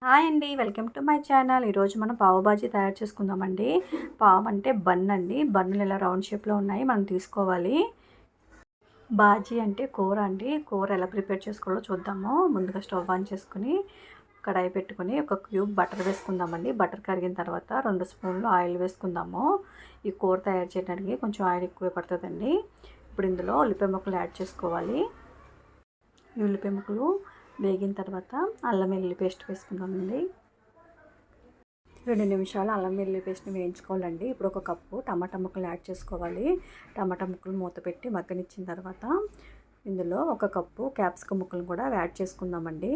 Hi అండి, welcome to my channel. ఈరోజు మనం పావు బాజీ తయారు చేసుకుందామండి. పావు అంటే బన్ అండి. బన్నులు ఇలా రౌండ్ షేప్లో ఉన్నాయి, మనం తీసుకోవాలి. బాజీ అంటే కూర అండి. కూర ఎలా ప్రిపేర్ చేసుకోవాలో చూద్దాము. ముందుగా స్టవ్ ఆన్ చేసుకుని కడాయి పెట్టుకుని ఒక క్యూబ్ బటర్ వేసుకుందామండి. బటర్ కరిగిన తర్వాత 2 స్పూన్లు ఆయిల్ వేసుకుందాము. ఈ కూర తయారు చేయడానికి కొంచెం ఆయిల్ ఎక్కువ పడుతుందండి. ఇప్పుడు ఇందులో ఉల్లిపాయ ముక్కలు యాడ్ చేసుకోవాలి. ఈ ఉల్లిపాయ ముక్కలు వేగిన తర్వాత అల్లం వెల్లుల్లి పేస్ట్ వేసుకుందామండి. 2 నిమిషాలు అల్లం వెల్లుల్లి పేస్ట్ని వేయించుకోవాలండి. ఇప్పుడు ఒక కప్పు టమాటా ముక్కలు యాడ్ చేసుకోవాలి. టమాటా ముక్కలు మూత పెట్టి మగ్గనిచ్చిన తర్వాత ఇందులో ఒక కప్పు క్యాప్సికమ్ ముక్కలను కూడా యాడ్ చేసుకుందామండి.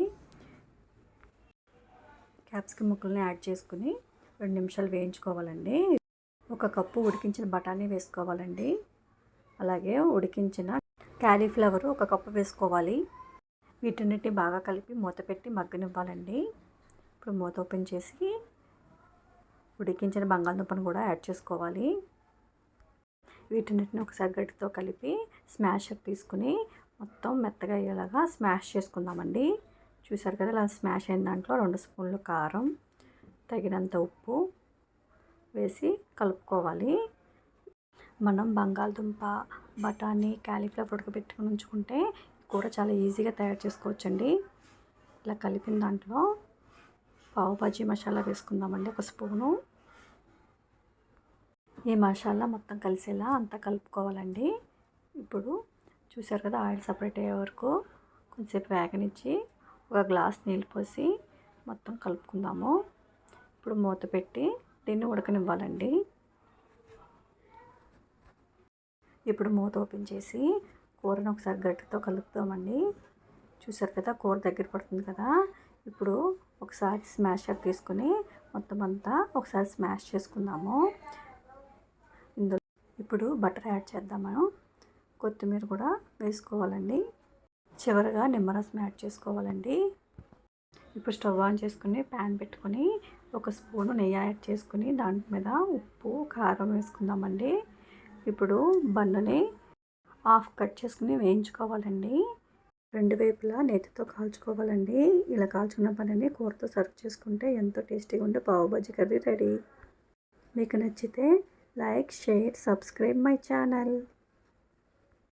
క్యాప్సికమ్ ముక్కల్ని యాడ్ చేసుకుని 2 నిమిషాలు వేయించుకోవాలండి. ఒక కప్పు ఉడికించిన బఠానీ వేసుకోవాలండి. అలాగే ఉడికించిన క్యాలీఫ్లవర్ ఒక కప్పు వేసుకోవాలి. వీటన్నిటిని బాగా కలిపి మూత పెట్టి మగ్గనివ్వాలండి. ఇప్పుడు మూత ఓపెన్ చేసి ఉడికించిన బంగాళదుంపను కూడా యాడ్ చేసుకోవాలి. వీటన్నిటిని ఒకసారి గట్టితో కలిపి స్మాషర్ తీసుకుని మొత్తం మెత్తగా అయ్యేలాగా స్మాష్ చేసుకుందామండి. చూసారు కదా, ఇలా స్మాష్ అయిన దాంట్లో 2 స్పూన్లు కారం, తగినంత ఉప్పు వేసి కలుపుకోవాలి. మనం బంగాళదుంప, బఠానీ, క్యాలీఫ్లవర్ ఉడకబెట్టుకుని ఉంచుకుంటే కూర చాలా ఈజీగా తయారు చేసుకోవచ్చండి. ఇలా కలిపిన దాంట్లో పావు బాజీ మసాలా వేసుకుందామండి, 1 స్పూను. ఈ మసాలా మొత్తం కలిసేలా అంతా కలుపుకోవాలండి. ఇప్పుడు చూసారు కదా, ఆయిల్ సపరేట్ అయ్యే వరకు కొంచెంసేపు వేగనిచ్చి ఒక గ్లాస్ నీళ్ళు పోసి మొత్తం కలుపుకుందాము. ఇప్పుడు మూత పెట్టి దీన్ని ఉడకనివ్వాలండి. ఇప్పుడు మూత ఓపెన్ చేసి కూరను ఒకసారి గట్టితో కలుపుతామండి. చూసారు కదా, కూర దగ్గర పడుతుంది కదా. ఇప్పుడు ఒకసారి స్మాషర్ తీసుకుని మొత్తం అంతా ఒకసారి స్మాష్ చేసుకుందాము. ఇందులో ఇప్పుడు బటర్ యాడ్ చేద్దాము. కొత్తిమీర కూడా వేసుకోవాలండి. చివరగా నిమ్మరసం యాడ్ చేసుకోవాలండి. ఇప్పుడు స్టవ్ ఆన్ చేసుకుని ప్యాన్ పెట్టుకొని 1 స్పూను నెయ్యి యాడ్ చేసుకుని దాని మీద ఉప్పు, కారం వేసుకుందామండి. ఇప్పుడు బన్నుని హాఫ్ కట్ చేసుకుని వేయించుకోవాలండి. 2 వైపులా నేతితో కాల్చుకోవాలండి. ఇలా కాల్చుకున్న బన్నుని కూరతో సర్వ్ చేసుకుంటే ఎంతో టేస్టీగా ఉండే పావు బాజీ కర్రీ రెడీ. మీకు నచ్చితే like, share, subscribe my channel.